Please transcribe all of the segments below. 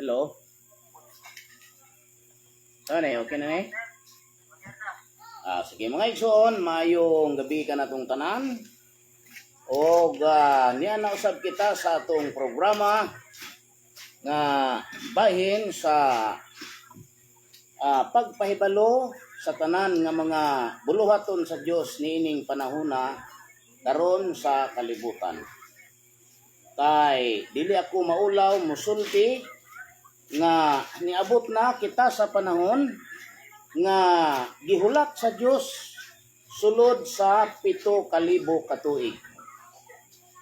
Hello? Ano eh, okay na eh? Sige mga igsoon, mayong gabi ka na itong tanan. O niya na usab kita sa atong programa nga bahin sa pagpahibalo sa tanan nga mga buluhaton sa Dios niining panahona karon sa kalibutan. Kay dili ako maulaw musulti nga niabot na kita sa panahon nga gihulat sa Dios sulod sa 7,000 ka tuig.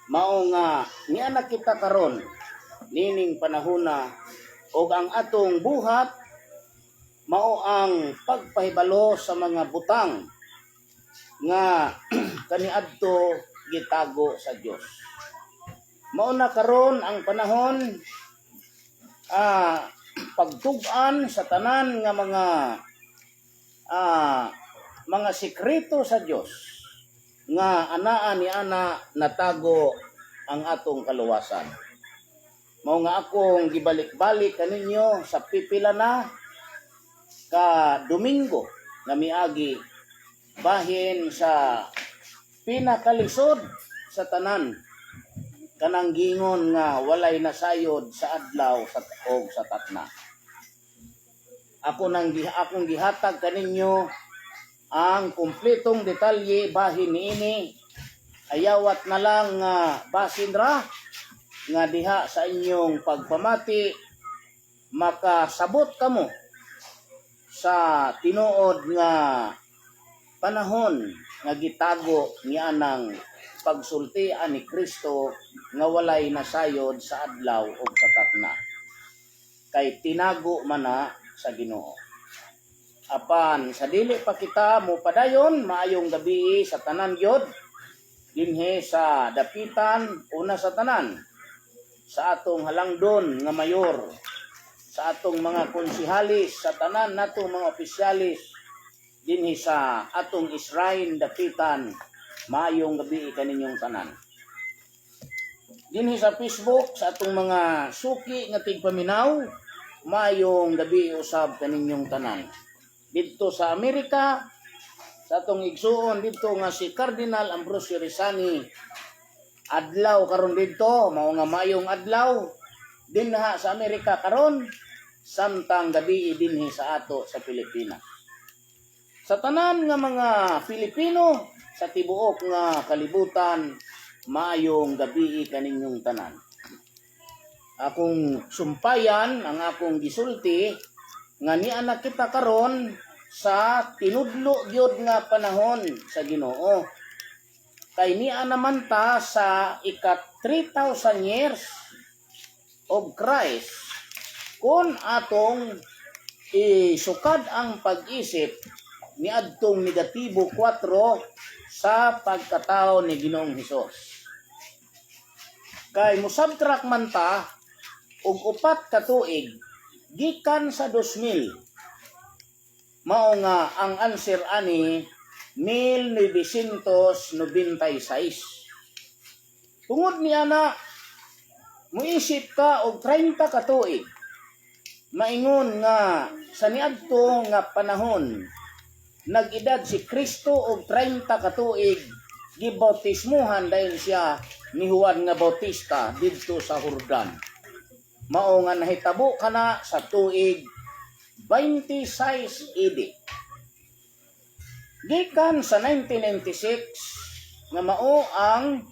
Mao nga niana kita karon nining panahona og ang atong buhat mao ang pagpahibalo sa mga butang nga kaniadto gitago sa Dios. Mao na karon ang panahon pagtug-an sa tanan nga mga sekreto sa Dios nga anaa ni ana natago ang atong kaluwasan. Mao nga akong gibalik-balik kaninyo sa pipila na ka Domingo nga miagi bahin sa pinakalisod sa tanan kanang gingon nga walay nasayod sa adlaw og sa tatna. Akong gihatag kaninyo ang kumpletong detalye bahin niini. Ayawat na lang basin ra nga diha sa inyong pagpamati makasabot kamo sa tinuod nga panahon nga gitago niya ng pagsultian ni Kristo nga walay nasayod sa adlaw o sa tatna. Kay tinago man na sa Ginoo. Apan sa dili pa kita mo padayon, maayong gabi sa tanan gyud dinhi sa dapitan una sa tanan, sa atong halangdon nga mayor, sa atong mga konsihalis, sa tanan natong mga opisyalis dinhi sa atong Israel dapitan. Maayong gabi kaninyong tanan. Dinhi sa Facebook sa atong mga suki nga tigpaminaw, maayong gabi usab kaninyong tanan. Dito sa Amerika, sa atong igsuon dito nga si Cardinal Ambrosio Rizani, adlaw karon dito, mao nga maayong adlaw dinha sa Amerika karon, samtang gabi dinhi sa ato sa Pilipinas. Sa tanan nga mga Pilipino sa tibuok nga kalibutan, maayong gabi kaninyong tanan. Akong sumpayan ang akong gisulti nga niana kita karon sa tinudlo gyud nga panahon sa Ginoo. Kay niya naman ta sa ika-3,000 years of Christ kung atong isukad ang pag-isip ni adtong negatibo 4 sa pagkatao ni Ginoong Hesus. Kay musabtrak man ta og 4 ka tuig gikan sa 2000. Mao nga ang answer ani 1996. Tungod niya na muisip ka og 30 ka tuig, maingon nga sa niadto nga panahon nag-edad si Kristo og 30 ka tuig, gibautismuhan dahil siya ni Juan nga Bautista didto sa Jordan. Mao nga nahitabo kana sa tuig 26 AD. Gikan sa 1996 nga mao ang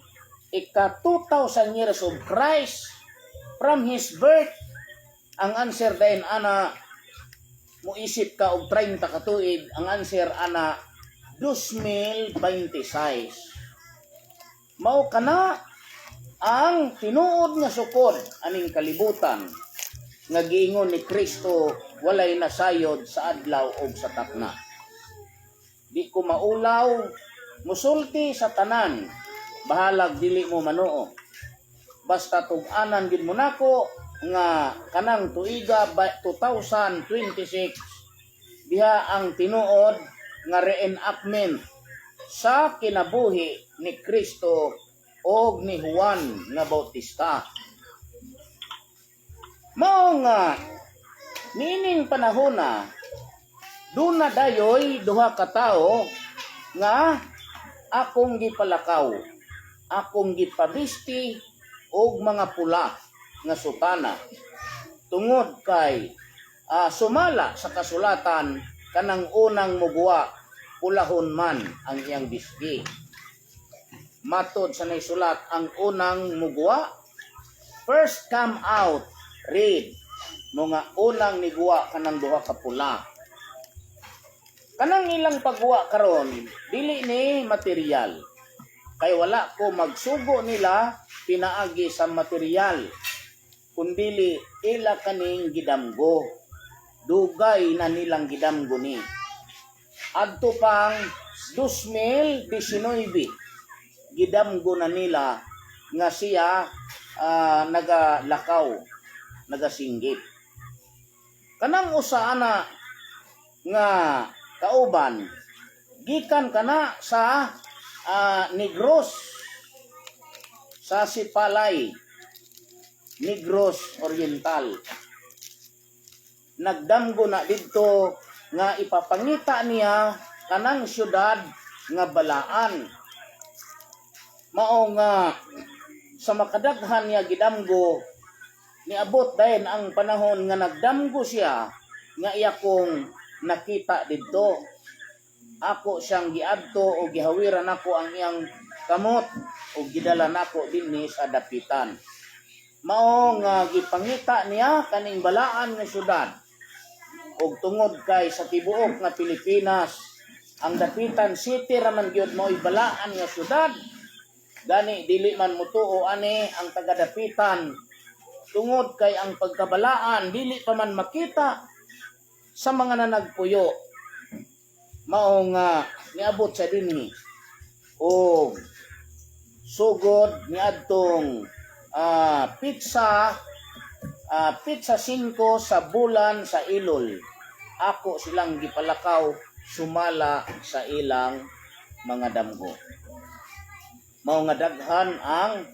ika-2,000 years of Christ from His birth, ang answer dayon ana muisip ka og 30 ka tuig, ang answer ana 2026. Mao kana ang tinuod nga sukod aning kalibutan nga giingon ni Kristo walay nasayod sa adlaw og sa takna. Di ko maulaw musulti sa tanan, bahalag dili mo manuo. Basta tug-anan gid mo nako nga kanang tuiga 2026 diha ang tinuod nga reenactment sa kinabuhi ni Kristo og ni Juan nga Bautista. Mao nga niining panahon na duna dayoy duha ka tawo nga akong gipalakaw, akong gipabisti og mga pula nga sutana tungod kay sumala sa kasulatan kanang unang mugwa ulahon man ang iyang bisti. Matod sa naisulat ang unang mugwa, first come out, read, mga unang niguwa kanang duha ka pula. Kanang ilang pagguwa karon dili ni material. Kay wala ko magsugo nila pinaagi sa material, kundili ila kaning gidamgo. Dugay na nilang gidamgo ni. Adto pang 2019, gidamgo na nila nga siya nagalakaw, nagasinggit. Kanang usa ana nga kauban gikan kana sa Negros, sa Sipalay, Negros Oriental. Nagdamgo na didto nga ipapangita niya kanang syudad nga balaan. Mao nga sa makadaghan niya gidamgo, niabot dayon ang panahon nga nagdamgo siya nga iya kong nakita didto. Ako siyang giadto o gihawiran ako ang iyang kamot o gidala nako dinhi sa dapitan. Mao nga gipangita niya kaning balaan nga syudad. Og tungod kay sa tibuok nga Pilipinas, ang Dapitan City raman gyud mo'y balaan nga syudad. Gani dili man mutuo ani ang taga-dapitan tungod kay ang pagkabalaan dili pa man makita sa mga nanagpuyo. Mao nga niabot sa dinhi o sugod niadtong pizza 5 sa bulan sa Ilol. Ako silang gipalakaw sumala sa ilang mga damgo. Mao nga daghan ang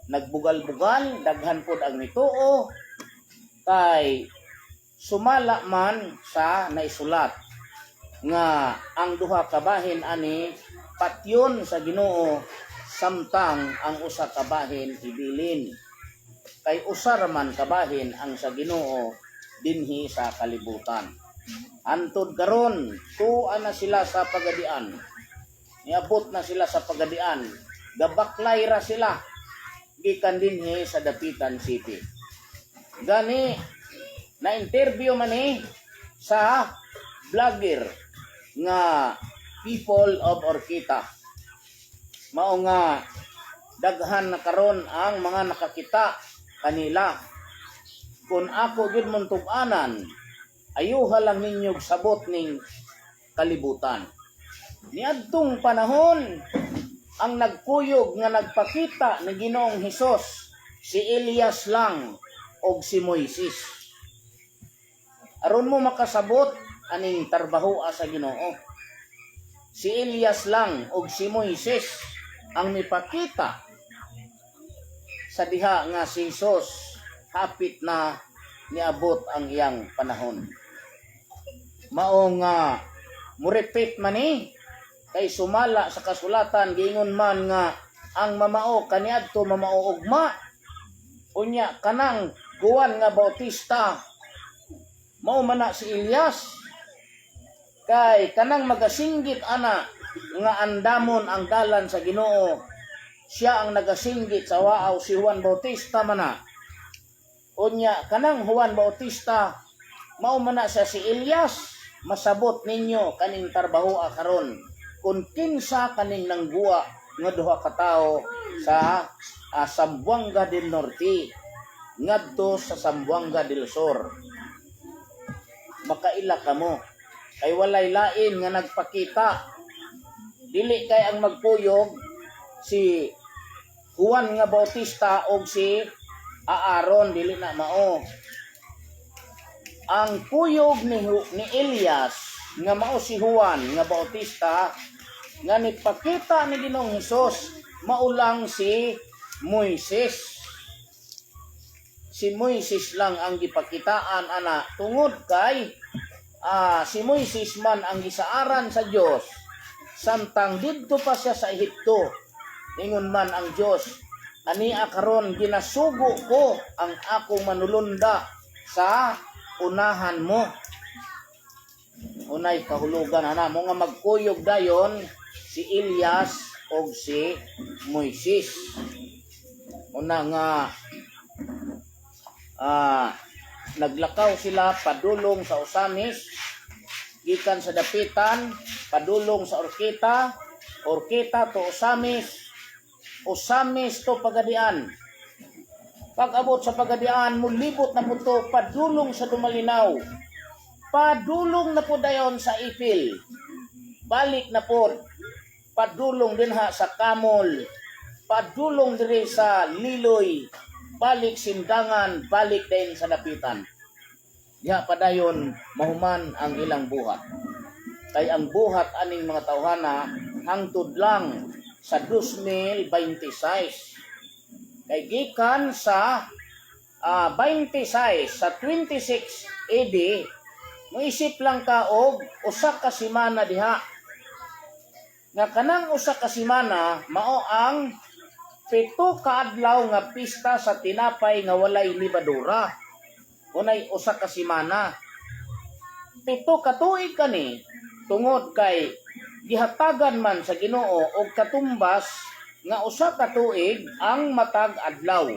nagbugal-bugal, daghan pod ang nituo kay sumala man sa naisulat nga ang duha ka bahin ani patyon sa Ginoo samtang ang usa ka bahin ibilin. Kay usar man kabahin ang sa Ginoo dinhi sa kalibutan. Antod karon tuwa na sila sa pagadian. Niabot na sila sa pagadian. Gabaklay ra sila gikan dinhi sa Dapitan City. Gani na interview man sa vlogger nga People of Orkita. Mao nga daghan na karon ang mga nakakita kanila. Kung ako gid mong tub-anan, ayuha lang ninyo sabot ning kalibutan. Niadtong panahon, ang nagkuyog nga nagpakita ni Ginoong Hesus, si Elias lang og si Moises. Aron mo makasabot aning tarbaho sa Ginoo. Si Elias lang og si Moises ang mipakita sa diha nga si Hesus hapit na niabot ang iyang panahon. Mao nga murepit man kay sumala sa kasulatan giingon man nga ang mamao kaniadto mamao ugma. Unya kanang Juan nga Bautista mao man na si Elias. Kay kanang magasinggit ana nga andamon ang dalan sa Ginoo, siya ang nagasinggit sa waaw si Juan Bautista man na. Unya kanang Juan Bautista mao man na siya si Elias. Masabot ninyo kaning tarbaho karon kung kinsa kaning nangguwa nga duha ka tawo sa Zamboanga del Norte ngadto sa Zamboanga del Sur. Makaila kamo kay walay lain nga nagpakita. Dili kay ang magpuyog si Juan nga Bautista og si Aaron, dili na mao. Ang puyog ni Elias nga mao si Juan nga Bautista nga nipakita ni Ginoong Hesus maulang si Moises. si Moises lang ang gipakitaan ana tungod kay si Moises man ang gisaaran sa Dios samtang didto pa siya sa Ehipto. Ingon man ang Dios, ania karon ginasugo ko ang akong manulunda sa unahan mo. Unay kahulugan ana mo nga magkuyog dayon si Elias o si Moises. Una nga naglakaw sila padulong sa Usamis, gikan sa dapitan padulong sa Orkita, Orkita to Usamis, Usamis to Pagadian. Pag-abot sa Pagadian, mulibot na po to padulong sa Dumalinaw, padulong na po dayon sa Ipil, balik na po padulong din ha sa Kamol, padulong diri sa Liloy, balik Sindangan, balik din sa dapitan. Diha padayon mahuman ang ilang buhat. Kay ang buhat aning mga tawhana hangtod lang sa 2026. Kay gikan sa 26 sa 26 AD, moisip lang ka og usa ka semana diha. Nga kanang usa ka semana mao ang 7 ka adlaw nga pista sa tinapay nga walay libadura. Unay usa ka semana. 7 ka tuig kani tungod kay gihatagan man sa Ginoo og katumbas nga usa ka tuig ang matag adlaw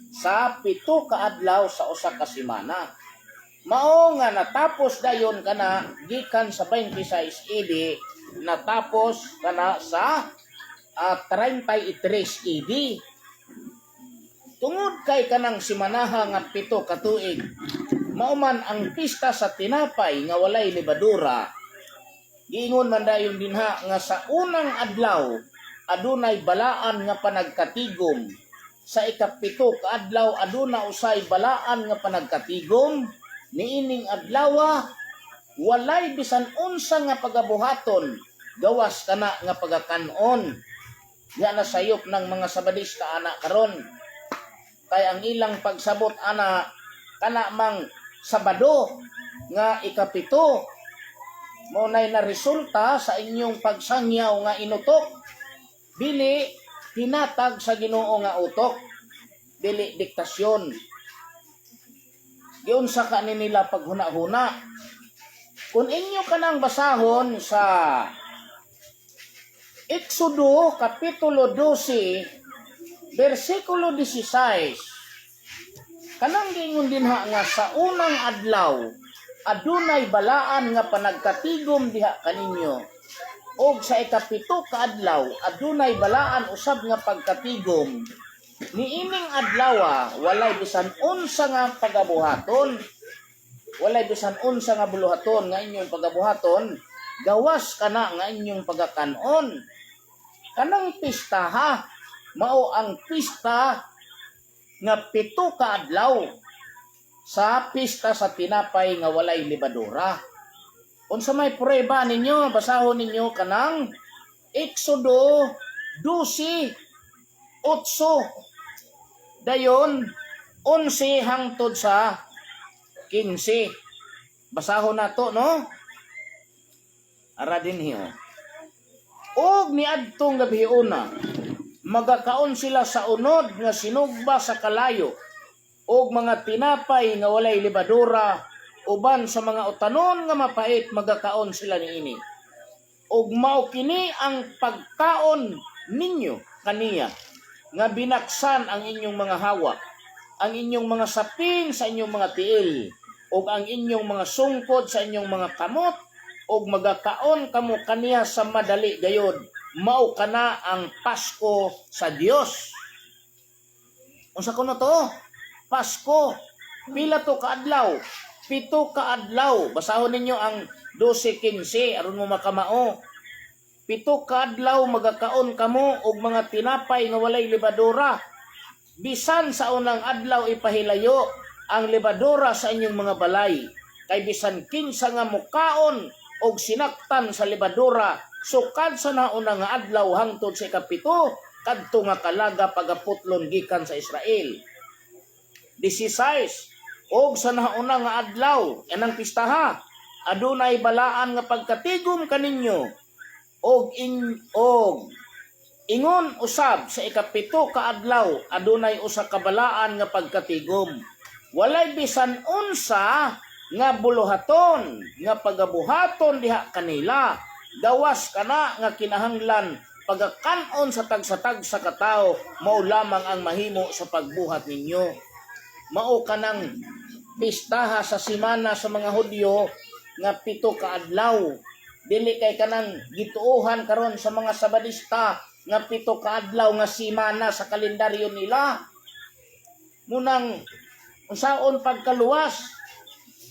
sa 7 ka adlaw sa usa ka semana. Mao nga natapos dayon kana gikan sa 26 AD, natapos kana sa 33 AD. Tungod kay kanang simanaha nga 7 ka tuig, mao man ang pista sa tinapay nga walay libadura. Giingon man dayon dinha nga sa unang adlaw adunay balaan nga panagkatigom. Sa ika-7 ka adlaw aduna usay balaan nga panagkatigom. Niining adlaw walay bisan unsa nga pagabuhaton, gawas kana nga pagakanon. Yan na sayop ng mga Sabadista ana karon. Kay ang ilang pagsabot ana kana mang Sabado nga ika-7 mo nay na resulta sa inyong pagsangyaw nga inutok. Dili hinatag sa Ginoo nga utok, dili diktasyon. Giunsa ka nila paghuna-huna. Kung inyo kanang basahon sa Exodo kapitulo 12 versikulo 16, kanang giingon dinha nga sa unang adlaw adunay balaan nga panagkatigom diha kaninyo, og sa ika-7 ka adlaw adunay balaan usab nga pagkatigom. Niining adlaw walay bisan unsa nga pagabuhaton, walay bisan unsa nga buluhaton nga inyong pagabuhaton, gawas kana nga inyong pagakanon. Kanang pista mao ang pista nga 7 ka adlaw sa pista sa tinapay nga walay libadura. Unsa may prueba ninyo, basahon ninyo kanang Exodo 12:8 dayon 11 hangtod sa 15. Basahon nato no? Ara dinhi og niadtong gabiuna magakaon sila sa unod nga sinugba sa kalayo og mga tinapay nga walay libadura, uban sa mga utanon nga mapait magakaon sila niini. Og mao kini ang pagkaon ninyo kaniya nga binaksan ang inyong mga hawa, ang inyong mga sapin sa inyong mga tiil, og ang inyong mga sungkod sa inyong mga kamot, og magakaon kamo kaniya sa madali gayod. Mao kana ang Pasko sa Dios. Unsa kuno to? Pasko. Pila to ka adlaw? 7 ka adlaw. Basahon ninyo ang 12:15 aron mo makamao. 7 ka adlaw magakaon kamo og mga tinapay nga walay libadura. Bisan sa unang adlaw ipahilayo ang libadura sa inyong mga balay. Kay bisan kinsa nga mukaon og sinaktan sa libadura, sukad sa nauna nga adlaw hangtod sa ika-7 kadto nga kalaga pagaputlon gikan sa Israel. 16 og sa nauna nga adlaw anang pistaha adunay balaan nga pagkatigom kaninyo og ingon usab sa ikapito ka adlaw adunay usa ka balaan nga pagkatigom walay bisan unsa nga buluhaton nga pagabuhaton diha kanila gawas kana nga kinahanglan pagakanon sa tag sa katao mao lamang ang mahimo sa pagbuhat ninyo mao kanang pistaha sa semana sa mga Hudyo nga 7 ka adlaw dili kay kanang gituohan karon sa mga Sabadista nga 7 ka adlaw nga semana sa kalendaryo nila munang unsaon pagkaluwas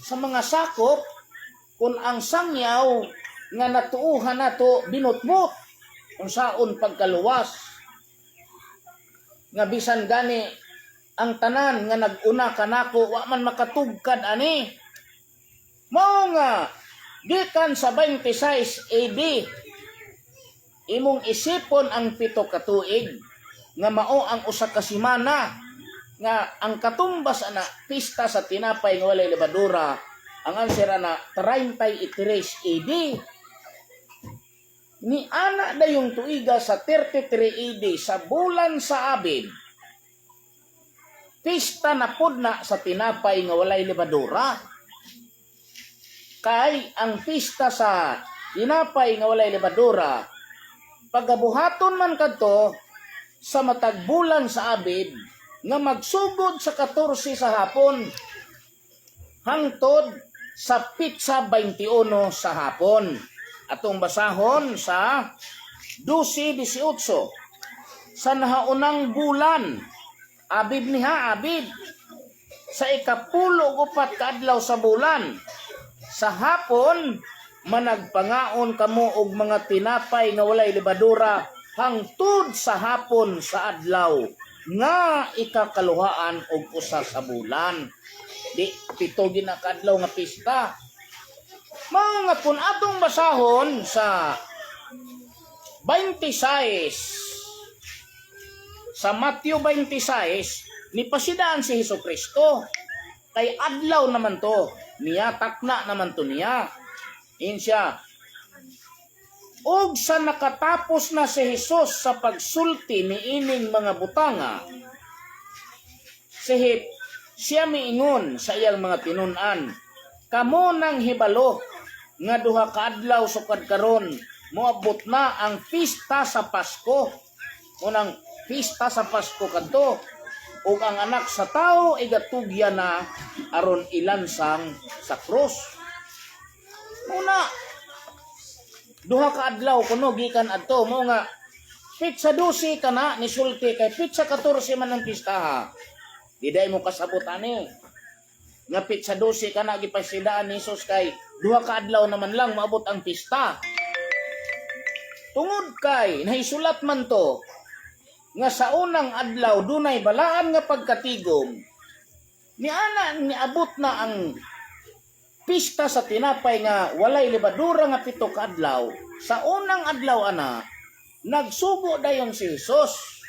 sa mga sakop kung ang sangyaw nga natuuhan nato binutbot unsaon pagkaluwas nga bisan gani ang tanan nga naguna kanako wa man makatugkad ani mao nga gikan sa 26 AD imong isipon ang 7 ka tuig nga mao ang usa ka semana nga ang katumbas ana pista sa tinapay nga walay lebadura ang answer ana 33 AD ni ana dayong tuiga sa 33 AD sa bulan sa Abib pista na pud na sa tinapay nga walay lebadura kay ang pista sa tinapay nga walay lebadura pagabuhaton man kadto sa matag bulan sa Abib nga magsugod sa 14 sa hapon hangtod sa pitsa 21 sa hapon. Atong basahon sa 12-18 sa nahaunang bulan Abib niha Abib sa ika-14 ka adlaw sa bulan sa hapon managpangaon kamo og mga tinapay nga walay lebadura hangtod sa hapon sa adlaw nga ikakaluhaan og usa sa bulan di 7 ginakadlaw nga pista mao nga kun atong basahon sa 26 sa Mateo 26 ni pasidaan si Hesukristo kay adlaw naman to niya takna naman to niya insya og sa nakatapos na si Hesus sa pagsulti ni ining mga butanga siya miingon sa iyang mga tinun-an kamo nang hibalo nga duha ka adlaw sukad karon moabot na ang pista sa Pasko unang pista sa Pasko kadto ug ang anak sa tao igatugya na aron ilansang sa krus una duha ka adlaw kuno gikan adto mo nga pitsa 12 kana ni sulti kay pitsa 14 man ang pistaha diday mo kasabot ani nga pitsa 12 kana gipasidaan ni Jesus kay duha ka adlaw naman lang maabot ang pista tungod kay nahisulat man to nga sa unang adlaw dunay balaan nga pagkatigom ni ana niabot na ang pista sa tinapay nga walay lebadura nga 7 ka adlaw sa unang adlaw ana nagsugo dayon si Jesus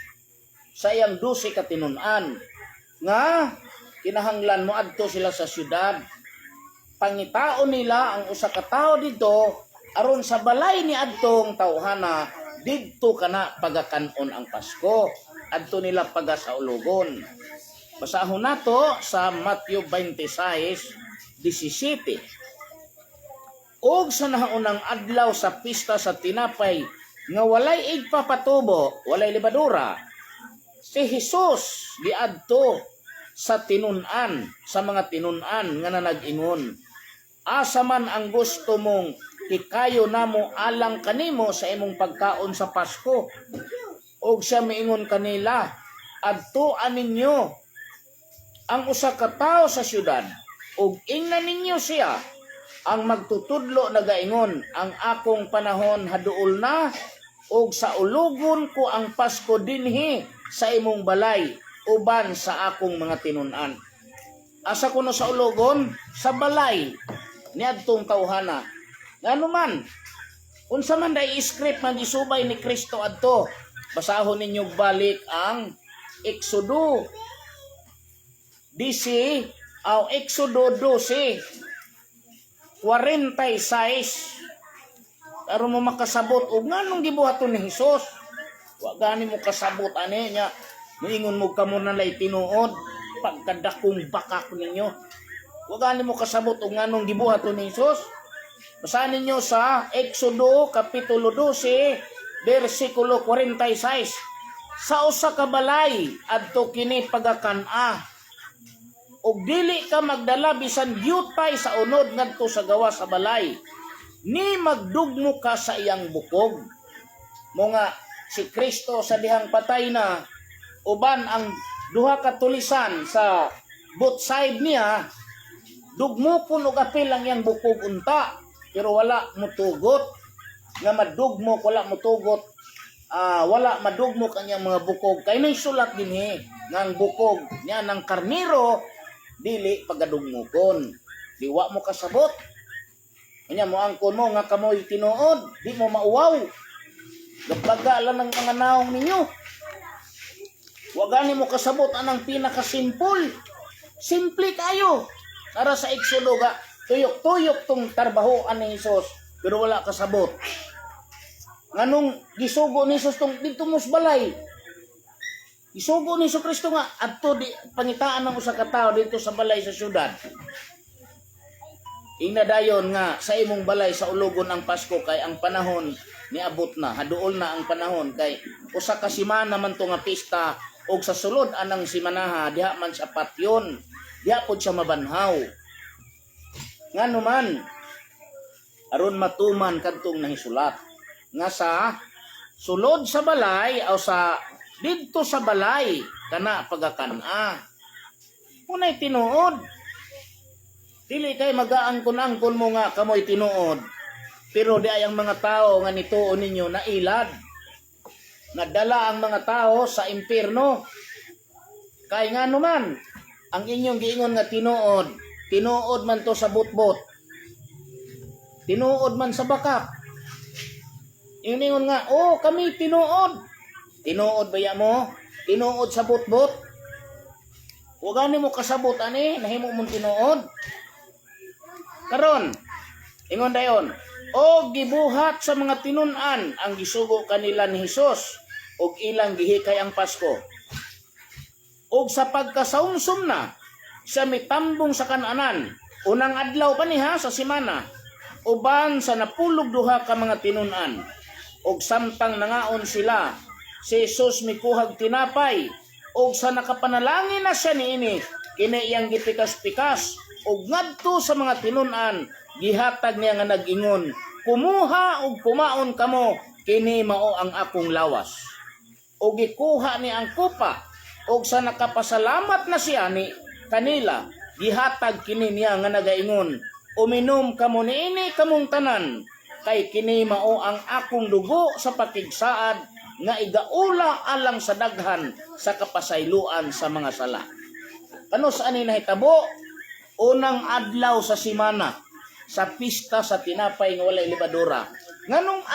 sa iyang 12 ka tinun-an nga kinahanglan moadto sila sa syudad pangitaon nila ang usa ka tawo didto aron sa balay ni adtong tawhana didto kana pagakanon ang Pasko adto nila pagasaulugon basahon nato sa Mateo 26:17 og sa nahaunang adlaw sa pista sa tinapay nga walay igpapatubo walay lebadura si Jesus giadto sa tinun-an sa mga tinun-an nga nanag-ingon asa man ang gusto mong hikayo namo alang kanimo sa imong pagkaon sa Pasko og siya miingon kanila adtuan ninyo ang usa ka tawo sa syudad ug ingnan ninyo siya ang magtutudlo nagaingon ang akong panahon haduol na ug sa ulugon ko ang Pasko dinhi sa imong balay uban sa akong mga tinun-an asa kuno sa ulugon sa balay niadtong tawhana ngano man unsa man day script nga gisubay ni Kristo adto basahon ninyo balik ang Exodo Dice, Exodo 12, 46. Aron mo makasabot og nganong gibuhaton ni Hesus. Wa gani mo kasabot ani nya. Moingon mo kamo na lay tinuod pagkadakong bakak ninyo. Wa gani mo kasabot og nganong gibuhaton ni Hesus. Basahin ninyo sa Exodo kapitulo 12 bersikulo 46. Sa usa ka balay adto kini pagakan-a. Og dili ka magdala bisan gyutay sa unod ngadto sa gawa sa balay. Ni magdugmo ka sa iyang bukog. Mga si Kristo sa dihang patay na, uban ang duha ka tulisan sa both side niya, dugmo kun og apil ang iyang bukog unta, pero wala mutugot. Nga madugmo, wala mutugot, wala madugmo kanyang mga bukog. Kay may sulat dinhi nga ang bukog niya ng karniro, dili pagadugmokon. Diwa mo kasabot. Kanya mo angkon mo nga kamoy tinuod, di mo mauwaw. Gabaga lang ng mga naong ninyo. Wagani mo kasabot anang pinakasimpol. Simple kayo. Para sa Exodo ga, tuyok-tuyok tong tarbahoan ni Hesus, pero wala kasabot. Nganong gisugo ni Hesus tong dito mos balay. Gisugo ni Kristo nga adto di pangitaan ng usa ka tawo dito sa balay sa syudad. Inadayon nga sa imong balay sa ulogon ang Pasko kay ang panahon niabot na, haduol na ang panahon kay usa ka semana man to nga pista og sa sulod anang simanaha diha man sa patyon, diha pod siya mabanhaw. Ngano man aron matuman kadtong nahisulat nga sa sulod sa balay o sa didto sa balay kana pagakan-a. Unay tinuod. Dili kay magaangkon-angkon mo nga kamoy tinuod. Pero di ay ang mga tao nga nituon ninyo na ilad. Nadala ang mga tao sa impierno. Kay nga naman, ang inyong giingon nga tinuod, tinuod man to sa butbot. Tinuod man sa bakak. Ingon nga, oh kami tinuod. Tinuod ba ya mo? Tinuod sa butbot? Huwag gani mo kasabot ani, nahimo mong tinuod. Karon, ingon dayon, o gibuhat sa mga tinun-an ang gisugo kanila ni Hesus og ilang gihikay ang Pasko. Og sa pagkasaumsum na siya mitambong sa kananan, unang adlaw pa niha sa semana, uban sa napulog duha ka mga tinun-an. Og samtang nangaon sila, si Hesus mikuhag tinapay, og sa nakapanalangin na siya niini, kini iyang gipikas-pikas, og ngadto sa mga tinun-an, gihatag niya nga nag-ingon, kumuha og pumaon kamo, kini mao ang akong lawas. Og gikuha ni ang kupa, og sa nakapasalamat na siya ni kanila, gihatag kini niya nga nagaingon, uminom kamo niini kamong tanan, kay kini mao ang akong dugo sa pakigsaad, nga igaula alang sa daghan sa kapasayloan sa mga sala. Ano saan ni nahitabo? Unang adlaw sa semana, sa pista sa tinapay nga walay libadura. Nganong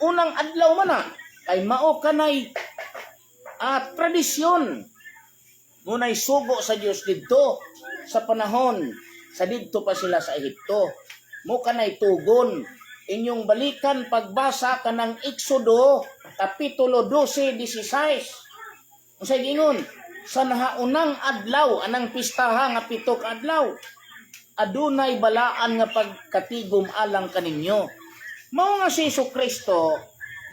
unang adlaw man na, kay mao kanay tradisyon. Munay sugo sa Dios didto sa panahon sa didto pa sila sa Ehipto. Mo kanay tugon inyong balikan pagbasa kanang Exodo kapitulo 12:16. Unsay gingon? Sa nahaunang adlaw anang pistaha nga 7 ka adlaw, adunay balaan nga pagkatigom alang kaninyo. Mao nga si Kristo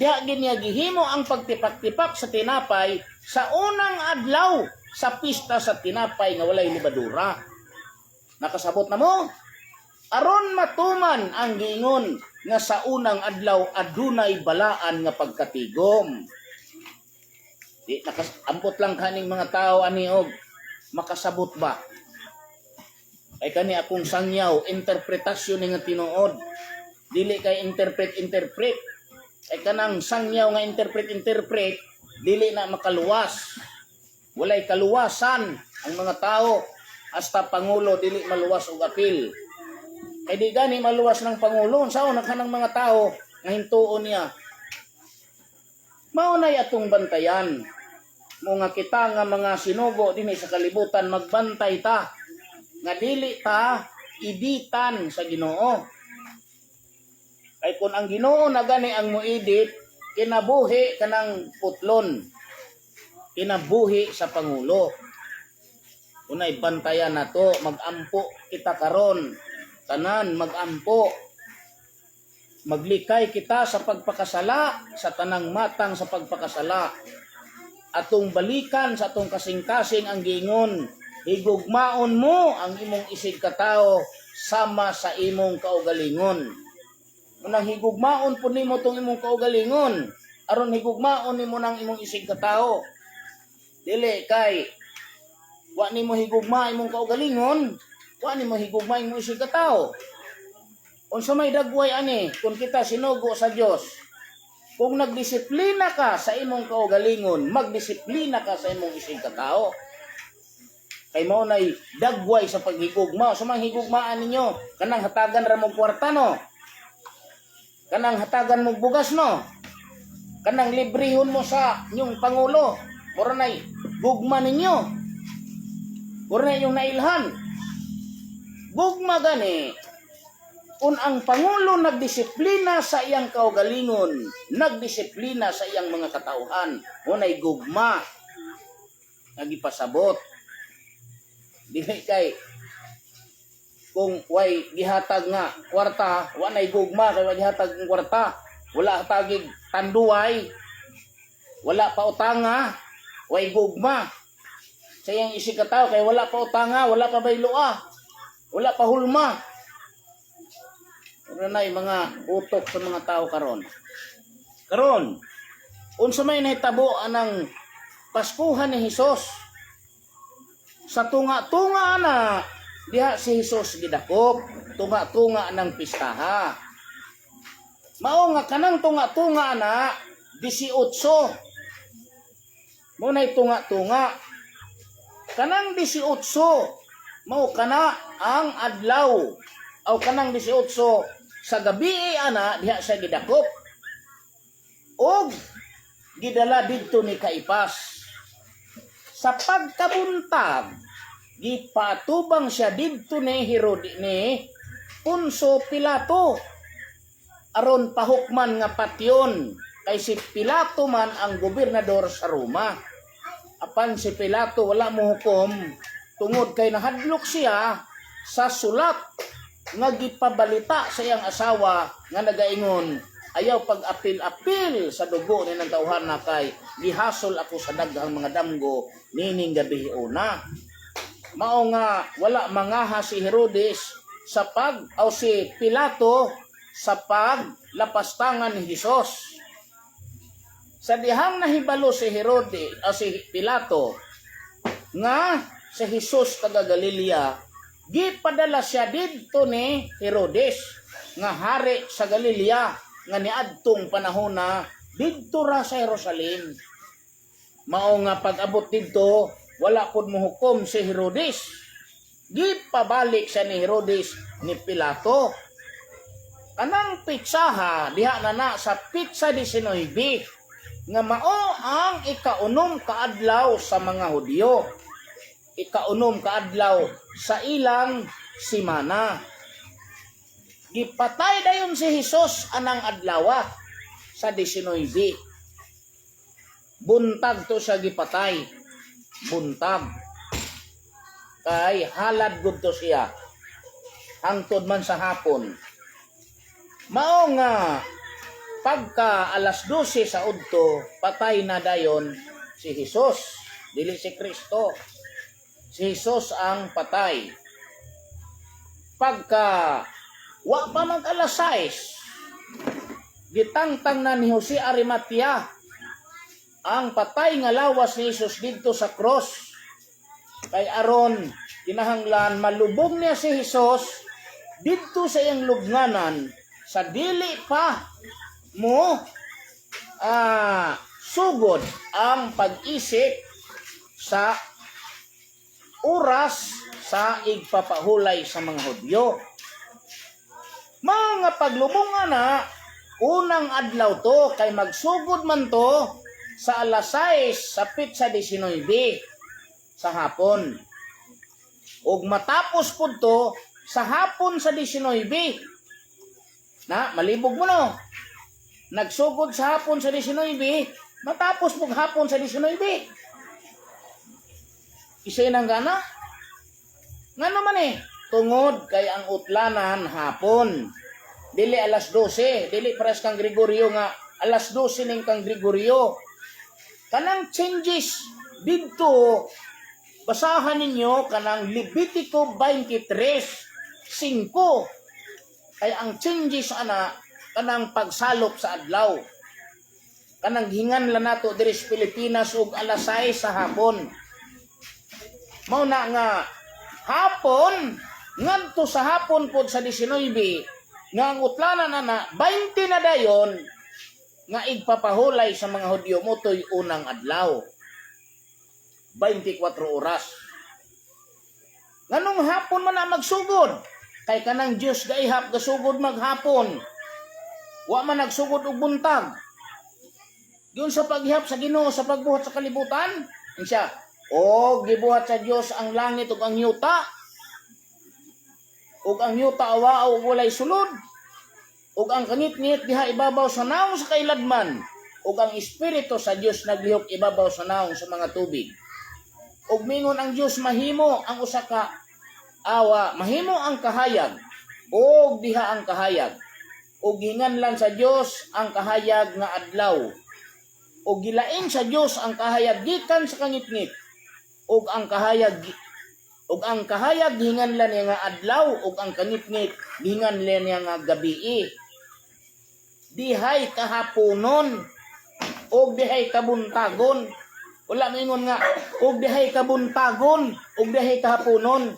diha ginya gihimo ang pagtipak-tipak sa tinapay sa unang adlaw sa pista sa tinapay nga walay libadura. Nakasabot na mo? Aron matuman ang giingon nga sa unang adlaw adunay balaan nga pagkatigom. Di nakasambot lang kaning mga tao ani og makasabot ba? Ay kani akong sangyaw interpretasyon nga tinuod. Dili kay interpret. Ay kanang sangyaw nga interpret dili na makaluwas. Walay kaluwasan ang mga tao hasta pangulo dili maluwas og apil. Kay di gani maluwas ng pangulo sao nagkanang mga tao nga hintuon niya. Mao nay atong bantayan. mga kita nga mga sinugo dinhi sa kalibutan magbantay ta nga dili ta iditan sa Ginoo. Kay kung ang Ginoo na gani ang moedit, kinabuhi kanang putlon, kinabuhi sa Pangulo. Unay bantayan nato, magampo kita karon, tanan magampo. Maglikay kita sa pagpakasala, sa tanang matang sa pagpakasala. Atong balikan sa atong kasing-kasing ang giingon, higugmaon mo ang imong isig katao sama sa imong kaugalingon. Unang higugmaon po nimo tong imong kaugalingon, aron higugmaon nimo nang imong isig katao. Dili kay wa nimo higugma imong kaugalingon, wa nimo higugma imong isig katao. Unsa may dagway ani kung kita sinugo sa Dios? Kung nagdisiplina ka sa imong kaugalingon, magdisiplina ka sa imong isig katao. Kay mao nay dagway sa paghigugma. Sa mga higugmaan ninyo, kanang hatagan ra mo kwarta no. Kanang hatagan mo bugas no. Kanang librehon mo sa inyong pangulo. Mura nay gugma ninyo. Mura na yung nailhan. Gugma gani. Kung ang Pangulo nagdisiplina sa iyang kaugalingon, nagdisiplina sa iyang mga katauhan, unay gugma, nagipasabot. Dili kay, kung way gihatag nga kwarta, wanay gugma, kay way gihatag ng kwarta, wala hatagig tanduay, wala pa utanga, way gugma. Sa iyang isig katao, kay wala pa utanga, wala pa bayloa, wala pa hulma. Ano na yung mga utok sa mga tao karon. Karon, unsa may nahitabo anang Paskuhan ni Hesus. Sa tunga-tunga na diha si Hesus gidakop, tunga-tunga ng pistaha. Mao nga kanang tunga-tunga na 18. Munay tunga-tunga. Kanang 18 mao kana ang adlaw. Aw kanang 18 sa gabi ana diha siya gidakop og gidala didto ni Kaipas. Sa pagkabuntag gipatubang siya didto ni Herode ni Poncio Pilato aron pahukman nga patyon kay si Pilato man ang gobernador sa Roma. Apan si Pilato wala mo hukom tungod kay nahadlok siya sa sulat nga gipabalita sa iyang asawa nga nagaingon, ayaw pag-apil-apil sa dugo ni ng tauhan na kay gihasol ako sa daghang mga damgo nining gabi una. Mao nga wala mangaha si Herodes sa si Pilato sa paglapastangan ni Hesus. Sa dihang nahibalo si si Pilato nga si Hesus taga Galilea, gipadala siya didto ni Herodes nga hari sa Galilea nga niadtong panahon na didto ra sa Jerusalem. Mao nga pag-abot didto wala pud mohukom si Herodes. Gipabalik siya ni Herodes ni Pilato. Kanang pitsaha diha na sa pitsa 19 nga mao ang ikaunom kaadlaw sa mga Hudyo. Ikaunom kaadlaw sa ilang simana. Gipatay dayon si Hesus anang adlaw sa 19. Buntag to siya gipatay. Buntag. Kay halad gud to siya. Hangtod man sa hapon. Mao nga pagka alas 12 sa udto, patay na dayon si Hesus, dili si Kristo. Si Hesus ang patay. Pagka wa pa mag alas 6, gitangtang na ni Jose Arimatea ang patay nga lawas ni Hesus didto sa cross. Kay aron kinahanglan malubog niya si Hesus didto sa iyang lubnganan sa dili pa mo sugod ang pag-isip sa oras sa igpapahulay sa mga Hudyo. Mga paglubong na unang adlaw to kay magsugod man to sa alas 6 sa pitsa 19 sa hapon. Ug matapos po to sa hapon sa 19. Na, malibog mo no. Nagsugod sa hapon sa 19, matapos po hapon sa 19. Isay nang gana? Nga naman tungod kay ang utlanan hapon. Dili alas 12, dili pares kang Gregorio nga alas 12 ning kang Gregorio. Kanang changes dito, basahan ninyo kanang Levitico 23:5. Kay ang changes ana kanang pagsalop sa adlaw. Kanang hinganlan nato diri sa Pilipinas og alas 6 sa hapon. Mao na nga hapon ngadto sa hapon pod sa 19 nga ang utlanan na 20 na dayon nga igpapahulay sa mga Hudyo motoy unang adlaw. 24 oras. Nganong hapon man na magsugod? Kay kanang Dios gaihap gasugod maghapon. Wa man nagsugod og buntag. Yun sa paghihap sa Ginoo sa pagbuhat sa kalibutan, siya, gibuhat sa Dios ang langit ug ang yuta. Ug ang yuta awa o walay sulod. Ug ang kangit-ngit diha ibabaw sa naong sa kailadman. Ug ang espiritu sa Dios naglihok ibabaw sa naong sa mga tubig. Ug mingon ang Dios mahimo ang usa ka awa, mahimo ang kahayag. Ug diha ang kahayag. Ug hinganlan sa Dios ang kahayag nga adlaw. Ug gilain sa Dios ang kahayag gikan sa kangit-ngit. Ug ang kahayag hinganlan niya nga adlaw ug ang kangit-ngit hinganlan niya nga gabii. Dihay kahaponon ug dihay kabuntagon. Wala mingon nga ug dihay kabuntagon ug dihay kahaponon.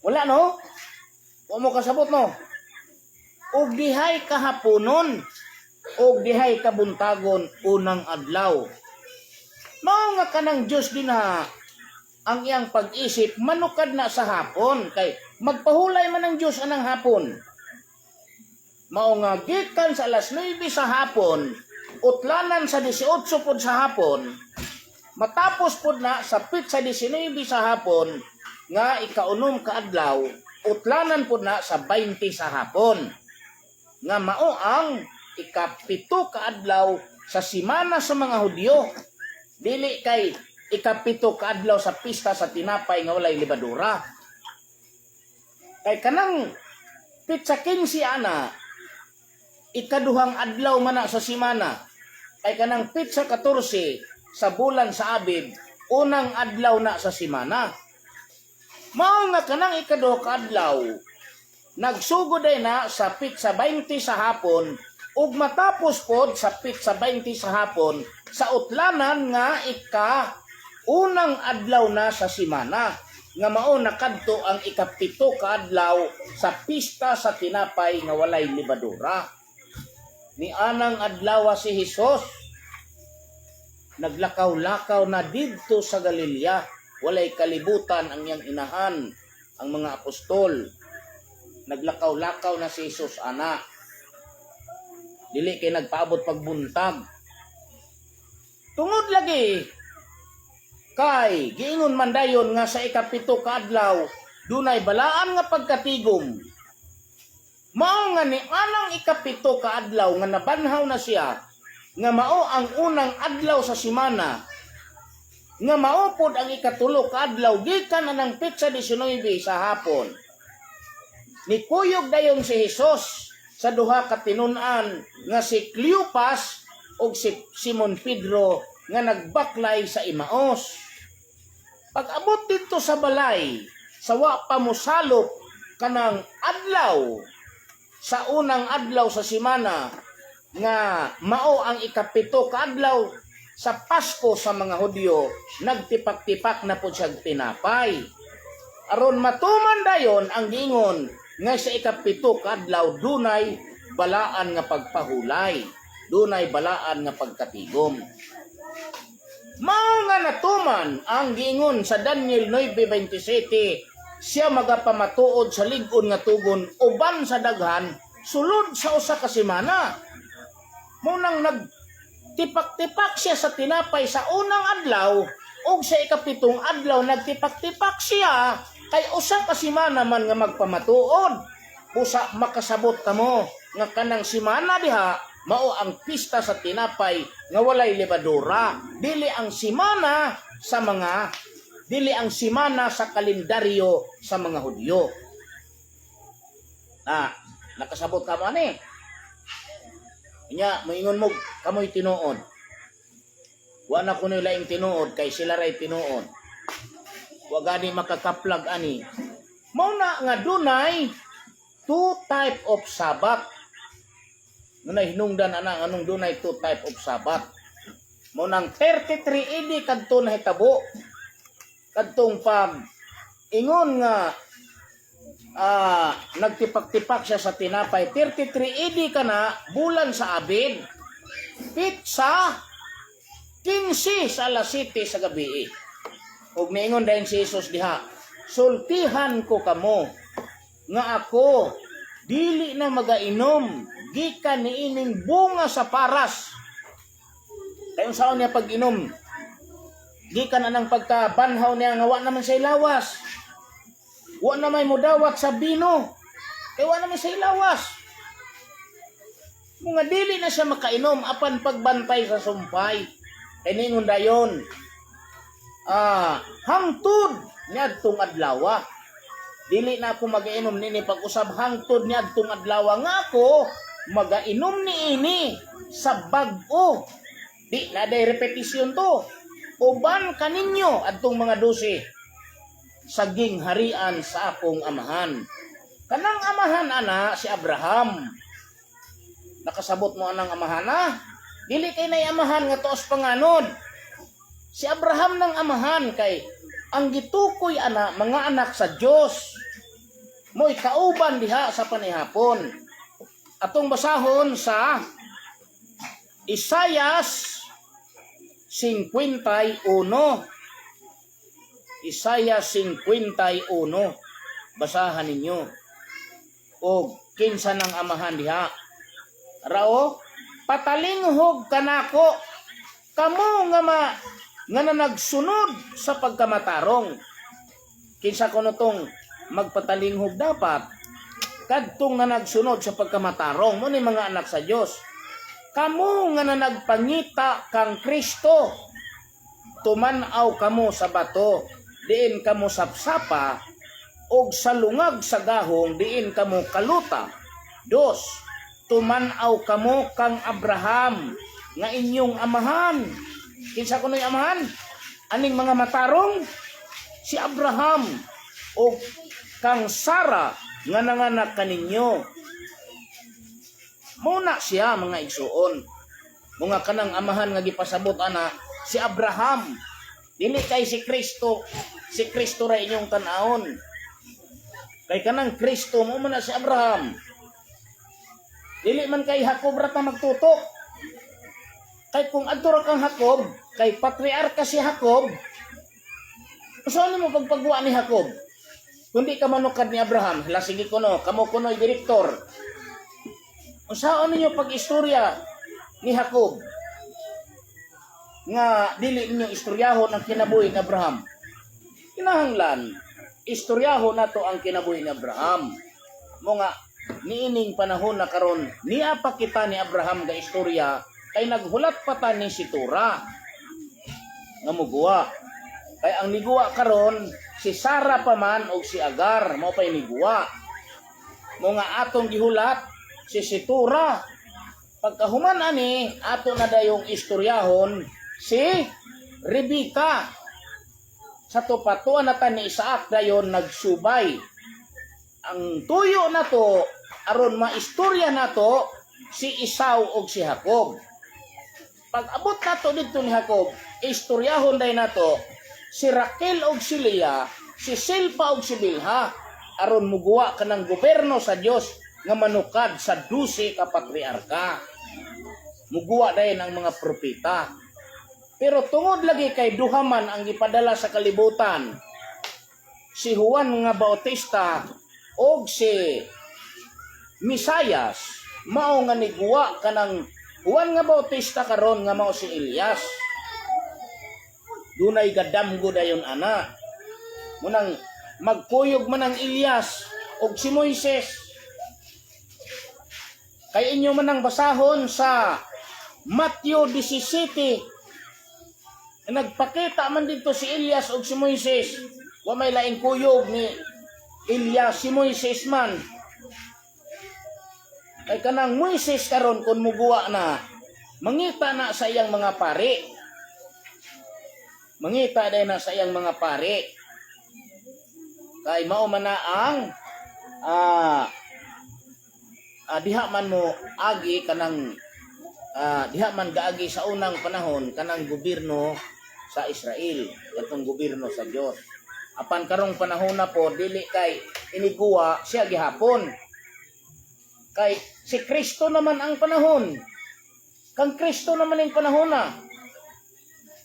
Wala no? Wa mo kasabot no? Ug dihay kahaponon ug dihay kabuntagon unang adlaw. Mao nga kanang Dios din ha ang iyang pag-isip manukad na sa hapon kay magpahulay man ang Dios anang hapon. Mao nga gikan sa alas 9 sa hapon, utlanan sa 18 pod sa hapon, matapos pod na sa pitsa 19 sa hapon nga ikaunom ka adlaw, utlanan pod na sa 20 sa hapon. Nga mao ang ikapito ka adlaw sa simana sa mga Hudyo. Dili kay ikapito ka adlaw sa pista sa tinapay nga walay libadura. Kay kanang pitsa 15 ana ikaduhang adlaw man na sa simana. Kay kanang pitsa 14 sa bulan sa Abib unang adlaw na sa simana. Mao nga kanang ikaduha ka adlaw nagsugod ay na sa pitsa 20 sa hapon ug matapos pod sa pitsa 20 sa hapon sa utlanan nga unang adlaw na sa simana nga mao nakadto ang ikapito ka adlaw sa pista sa tinapay nga walay libadura. Ni anang adlaw si Hesus naglakaw-lakaw na didto sa Galilea, walay kalibutan ang iyang inahan, ang mga apostol. Naglakaw-lakaw na si Hesus ana. Dili kay nagpaabot pagbuntag. Tungod lagi kay giingon man dayon nga sa ikapito ka adlaw dunay balaan nga pagkatigom. Mao nga ni anang ikapito ka adlaw nga nabanhaw na siya nga mao ang unang adlaw sa simana. Nga mao pod ang ikatulo ka adlaw gikan anang pitsa 19 sa hapon. Nikuyog dayon si Hesus sa duha ka tinun-an nga si Cleopas ug si Simon Pedro nga nagbaklay sa Imaos. Pag-abot dito sa balay, sa wa pa mosalop kanang adlaw, sa unang adlaw sa simana, nga mao ang ikapito ka adlaw sa Pasko sa mga Hudyo, nagtipak-tipak na po siya tinapay. Aron matuman dayon ang gingon nga sa ikapito ka adlaw dunay balaan nga pagpahulay, dunay balaan nga pagkatigom. Mao nga natuman ang gingon sa Daniel 9:27, siya magapamatuod sa lig-on nga tugon uban sa daghan sulod sa usa ka semana. Mo nang tipak-tipak siya sa tinapay sa unang adlaw ug sa ikapitong adlaw nagtipak-tipak siya kay usa ka semana man nga magpamatuod. Busa makasabot kamo nga kanang semana diha mao ang pista sa tinapay nga walay lebadura. Dili ang semana sa kalendaryo sa mga Hudyo. Nakasabot ka mo ani. Nya moingon mo kamoy tinuod. Wa na kuno laing tinuod kay sila ray tinuod. Wa gani makakaplag ani. Mao na nga dunay two type of Sabbath. Ngunay hinungdan ana anong dunay two type of Sabbath. Mao nang 33 AD kadto nahitabo. Kadtong pag ingon nga nagtipak-tipak siya sa tinapay 33 AD kana bulan sa Abib pitsa 15 sa alas 7 sa gabi. Ug niingon dayon si Jesus diha, sultihan ko kamo nga ako dili na magainom gikan niining bunga sa paras. Kayong saon niya pag-inom gikan anang pagkabanhaw niya nga wa naman sa ilawas. Wa na may mudawat sa bino. Kaya wa naman sa ilawas. Mga dili na siya makainom apan pagbantay sa sumpay. Kaya ningon dayon. Hangtod niadtong adlaw. Dili na ako mag-inom nini pag-usab hangtod niadtong adlaw nga ako mag-inom niini sa bag-o. Di na day repetisyon to. Uban kaninyo adtong mga 12. Saging harian sa akong amahan. Kanang amahan ana si Abraham. Nakasabot mo anang amahan na? Dili kay nay amahan nga tuos panganod. Si Abraham nang amahan kay ang gitukoy ana mga anak sa Dios. Mo'y kauban diha sa panihapon. Atong basahon sa Isayas 51. Isaiah 51. Basahan ninyo. O kinsa ng amahan diha. Rao, patalinghog kanako kamo nga nagsunod sa pagkamatarong. Kinsa kuno tong magpatalinghog dapat kadtong na nagsunod sa pagkamatarong mo ni mga anak sa Dios. Kamo nga nagpangita kang Kristo. Tumanaw kamo sa bato. Diin kamo sapsapa, og sa lungag sa gahong, diin kamo kaluta. 2, tumanaw kamo kang Abraham, nga inyong amahan. Kinsa kuno'y amahan? Aning mga matarong? Si Abraham, og kang Sara, nga nanganak kaninyo. Muna siya, mga igsuon. Mga kanang amahan nga gipasabot ana, si Abraham. Dili kay si Kristo. Si Kristo ra inyong tan-aon. Kay kanang Kristo mo man na si Abraham. Dili man kay Jacob ra ta magtutok. Kay kung adto ra kang Jacob, kay patriarka si Jacob. Usaon mo pagpagwa ni Jacob? Kundi ka manukad ni Abraham, hala sige kuno, kamo kuno'y direktor. Usaon ninyo pag-istorya ni Jacob? Nga dili ninyo istoryahon ang kinabuhi ni Abraham. Kinahanglan, istoryahon nato ang kinabuhi ni Abraham. Mga niining panahon na karon, niya pa kita ni Abraham ga istorya, kay naghulat pa ta ni si Tura. Nga muguwa. Kay ang niguwa karon, si Sarah pa man o si Agar, mao pa'y niguwa. Mga atong gihulat, si Tura. Pagkahuman ani, ato na dayong istoryahon, si Rebecca. Sa tupatuan na ni Isaac dayon nagsubay. Ang tuyo na to, aron maistorya na to, si Esau o si Jacob. Pag abot na to dito ni Jacob, istoryahon day na to, si Raquel o si Leah, si Silpa o si Bilha, aron muguwa ka ng gobyerno sa Dios nga manukad sa 12 ka patriarka. Muguwa dayon ang mga propeta. Pero tungod lagi kay duhaman ang ipadala sa kalibutan, si Juan nga Bautista o si Misayas, mao nga niguwa kanang Juan nga Bautista karon nga mao si Elias. Dunay gadamgo dayon ana. Munang magkuyog man ang Elias og si Moises. Kay inyo man ang basahon sa Matthew 17. Nagpakita man dito si Elias og si Moises. Wa may laing kuyog ni Elias, si Moises man. Kay kanang Moises karon kun muguwa na, mangita na sa iyang mga pari. Mangita day na sa iyang mga pari. Kay mao man na ang diha man mo agi kanang diha man gaagi sa unang panahon kanang gobyerno sa Israel, katong gobyerno sa Dios. Apan karong panahon na po dili kay iniguwa siya gihapon. Kay si Kristo naman ang panahon. Kang Kristo naman ang panahon na.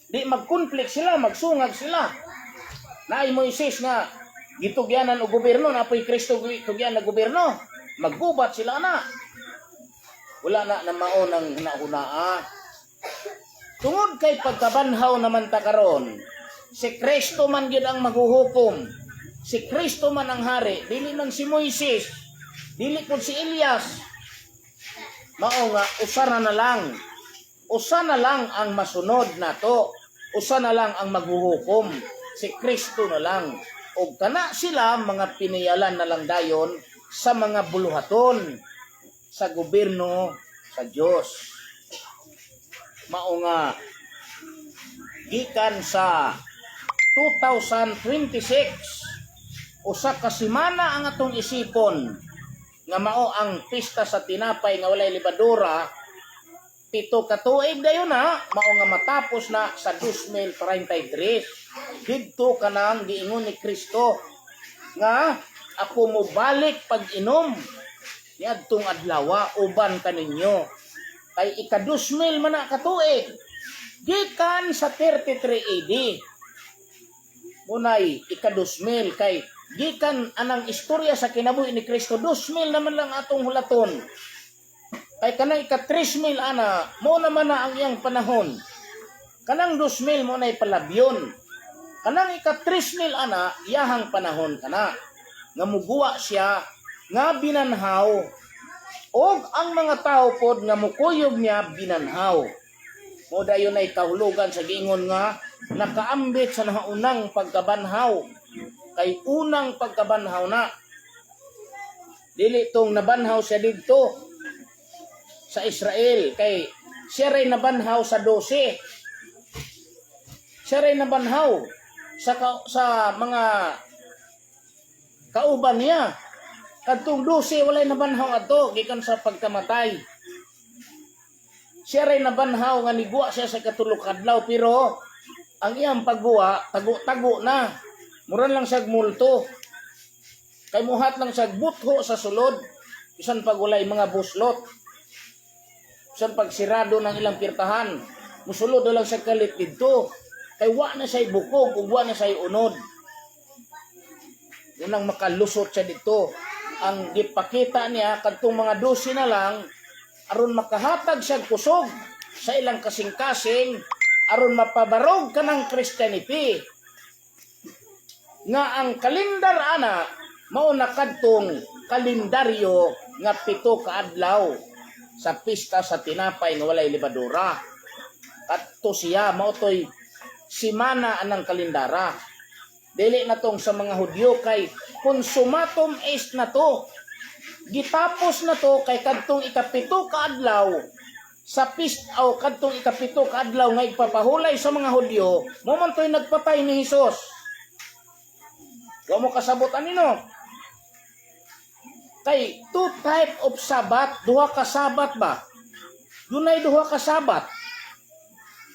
Di mag-conflict sila, magsungag sila. Naay Moises nga gitugyanan og gobyerno, napoy Kristo gitugyan na gobyerno. Maggubat sila na. Wala na mao nang hunahunaa. Tungod kay pagkabanhaw naman ta karon, si Kristo man gyud ang maghuhukom. Si Kristo man ang hari, dili man si Moises, dili kun si Elias. Mao nga usa na lang. Usa na lang ang masunod nato. Usa na lang ang maghuhukom. Si Kristo na lang. O kana sila mga piniyalan na lang dayon sa mga buluhaton sa gobyerno sa Dios. Mao nga gikan sa 2026 usa ka semana ang atong isipon nga mao ang pista sa tinapay nga walay libadura. 7 ka tuig dayon na mao nga matapos na sa 2033. Didto kanang giingon ni Kristo nga ako mo balik pag-inom niadtong adlaw uban kaninyo. Kay ika-2000 man na katuig. Gikan sa 33 AD. Munay ika-2000 kay gikan anang istorya sa kinabuhi ni Kristo 2000 naman lang atong hulaton. Kay kanang ika-3000 ana mo naman na ang iyang panahon. Kanang 2000 mo nay palabyon. Kanang ika-3000 ana iyahang panahon kana. Nga muguwa siya nga binanhaw. Og ang mga tao pod nga mukuyog niya binanhaw. Mo dayon ay kahulugan sa giingon nga nakaambit sa naunang pagkabanhaw. Kay unang pagkabanhaw na. Dili tong nabanhaw siya didto sa Israel. Kay siya ray nabanhaw sa 12. Siya ray nabanhaw sa mga kauban niya. Kadtong 12 walay nabanhaw ato gikan sa pagkamatay. Siya ray nabanhaw nga niguwa siya sa katulog adlaw pero ang iyang pagguwa tago-tago na. Muran lang siya multo. Kay muhat lang siya butho sa sulod. Bisan pag walay mga buslot. Bisan pag sirado ng ilang pirtahan. Musulod lang siya kalit dito. Kay wa na siya bukog ug wa na siya unod. Yun ang makalusot siya dito. Ang gipakita niya kadtong mga 12 na lang aron makahatag siya kusog sa ilang kasing-kasing aron mapabarog kanang Christianity nga ang kalendar ana mao na kadtong kalendaryo nga 7 ka adlaw sa pista sa tinapay nga walay libadura. Kadto siya mao toy semana anang kalendara. Dili na tong sa mga Hudyo kay consumatum est na to. Gitapos na to kay kadtong ika-7 ka adlaw sa o kadtong ika-7 ka adlaw nga ipapahulay sa mga Hudyo, mo man toy nagpatay ni Hesus. Wa mo kasabot anino. Kay two type of Sabat, duha ka Sabat ba? Dunay duha ka Sabat.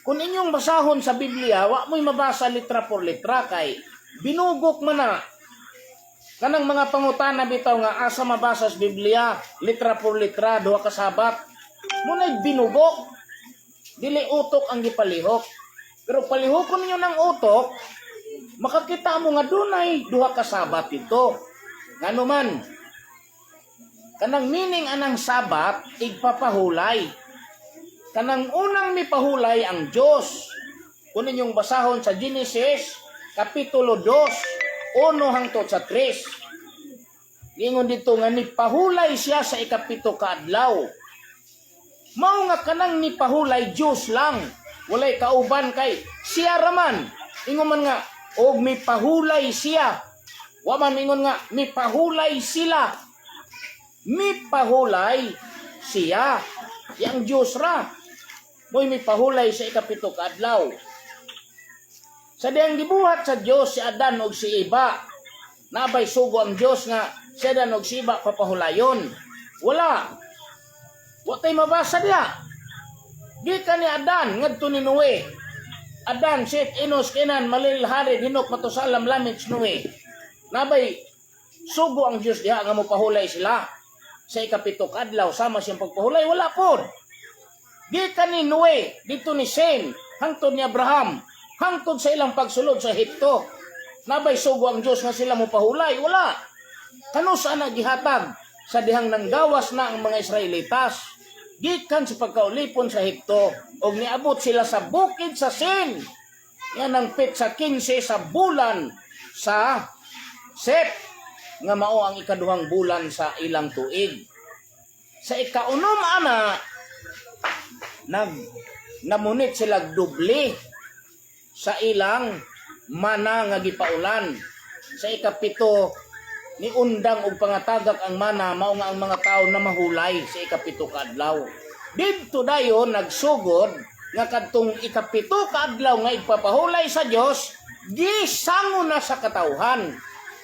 Kung inyong basahon sa Biblia, wa mo'y mabasa litra por litra kay binugok man na. Kanang mga pangutana bitaw nga asa mabasa sa Biblia, litra por litra, duha ka Sabat. Muna'y binugok. Dili utok ang gipalihok. Pero palihokon ninyo ng utok, makakita mo nga dunay duha ka Sabat ito. Ngano man, kanang meaning anang Sabat, igpapahulay. kanang unang mipahulay ang Dios. Kung ninyong basahon sa Genesis kapitulo 2, 1 hangtod sa 3. Gingon dito nga nipahulay siya sa ikapito ka adlaw. Mao nga kanang nipahulay Dios lang. Walay kauban kay siya raman. Ingon man nga og mipahulay siya. Wa man ingon nga mipahulay sila. Mipahulay siya. Yang Dios ra. Mo'y mipahulay sa ikapito ka adlaw. Sa diyang gibuhat sa Dios si Adan ug si Eva. Nabay sugo ang Dios nga si Adan ug si Eva papahulayon. Wala. Wa tay mabasa diha. Gikan ni Adan ngadto ni Noe. Adan, Set, Enos, Kenan, Malil, Harid, Hinok, Matusalam, Lamech, Noe. Nabay sugo ang Dios diha nga mopahulay sila. Sa ikapito ka adlaw sama siyang pagpahulay wala pod. Gikan ni Noe dito ni Sem hangtod ni Abraham hangtod sa ilang pagsulod sa Ehipto. Nabay sugo ang Dios nga sila mopahulay wala. Kano sa gihatag sa dihang nanggawas na ang mga Israelitas gikan sa pagkaulipon sa Ehipto og niabot sila sa bukid sa Sin nga nang petsa 15 sa bulan sa Sep nga mao ang ikaduhang bulan sa ilang tuig. Sa ikaunom ana namunit sila doble sa ilang mana nga gipaulan. Sa ikapito ni undang og pangatagak ang mana mao nga ang mga tawo na mahulay sa ikapito ka adlaw. Didto dayon nagsugod nga kadtong ikapito ka adlaw nga ipapahulay sa Dios gisango na sa katawhan.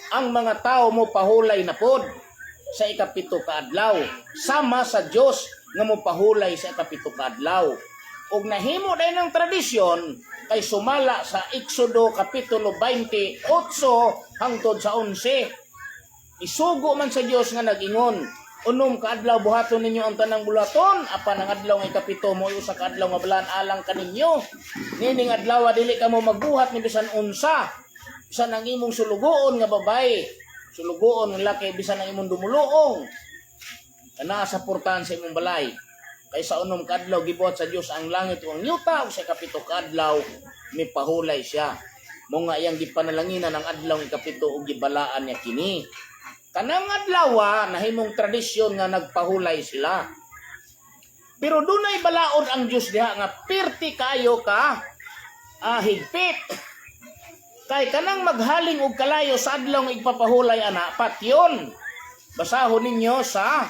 Ang mga tawo mo pahulay na pod sa ikapito ka adlaw sama sa Dios nga mo pahulay sa ikapito ka adlaw. Og nahimo day ng tradisyon kay sumala sa Exodo kapitulo 28 hangtod sa 11. Isugo man sa Dios nga nag-ingon, unom ka adlaw buhaton ninyo ang tanang bulaton, apan ang adlaw nga ikapito mo usa ka adlaw nga balaan alang kaninyo. Nining adlaw dili ka mo magbuhat ni bisan unsa. Bisan ang imong sulugoon nga babae, sulugoon nga laki bisan ang imong dumuluong. Kana sa portahan sa imong balay. Kay sa unom ka adlaw gibuhat sa Dios ang langit ug ang yuta ug sa ikapito ka adlaw mipahulay siya. Mo nga iyang gipanalanginan ang adlaw ng ikapito ug gibalaan niya kini. Kanang adlaw nahimong tradisyon nga nagpahulay sila. Pero dunay balaod ang Dios diha nga perti kayo ka higpit. Kay kanang maghaling og kalayo sa adlaw nga igpapahulay ana patyon. Basahon ninyo sa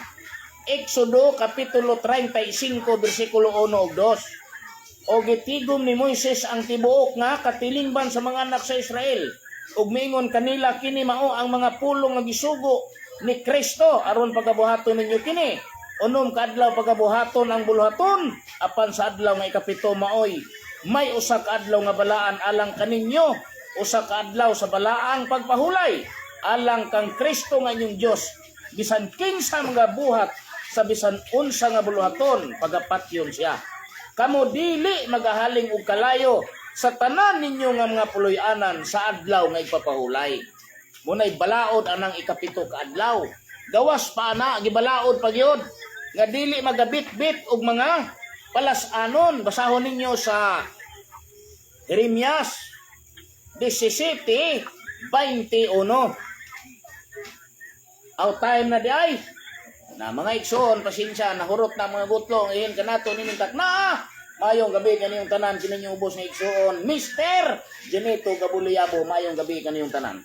Exodo kapitulo 35 bersikulo 1 ug 2. O gitigom ni Moises ang tibuok nga katilingban sa mga anak sa Israel. Ug mingon kanila kini mao ang mga pulong nga gisugo ni Kristo aron pagabuhaton ninyo kini. Unom ka adlaw pagabuhaton ang buluhaton apan sa adlaw nga ikapito maoy may usa ka adlaw nga balaan alang kaninyo, usa ka adlaw sa balaang pagpahulay alang kang Kristo nga inyong Dios. Bisan kinsa mga buhat sa bisan unsa nga buluhaton pagapatyon siya. Kamo dili magahaling og kalayo sa tanan ninyo nga mga puloy-anan sa adlaw nga ipapahulay. Munay balaod anang ikapito ka adlaw. Gawas pa ana gibalaod pagyod nga dili magabit-bit og mga palas-anon. Basahon ninyo sa Jeremias 17:21. Aw time na di ay na mga igsoon pasensya nahurot na mga gutlong ihin kanato nining takna. Mayong gabi kaniyong tanan, kininyong ubos ng igsoon. Mr. Janito Gabuliyabo, mayong gabi kaniyong tanan.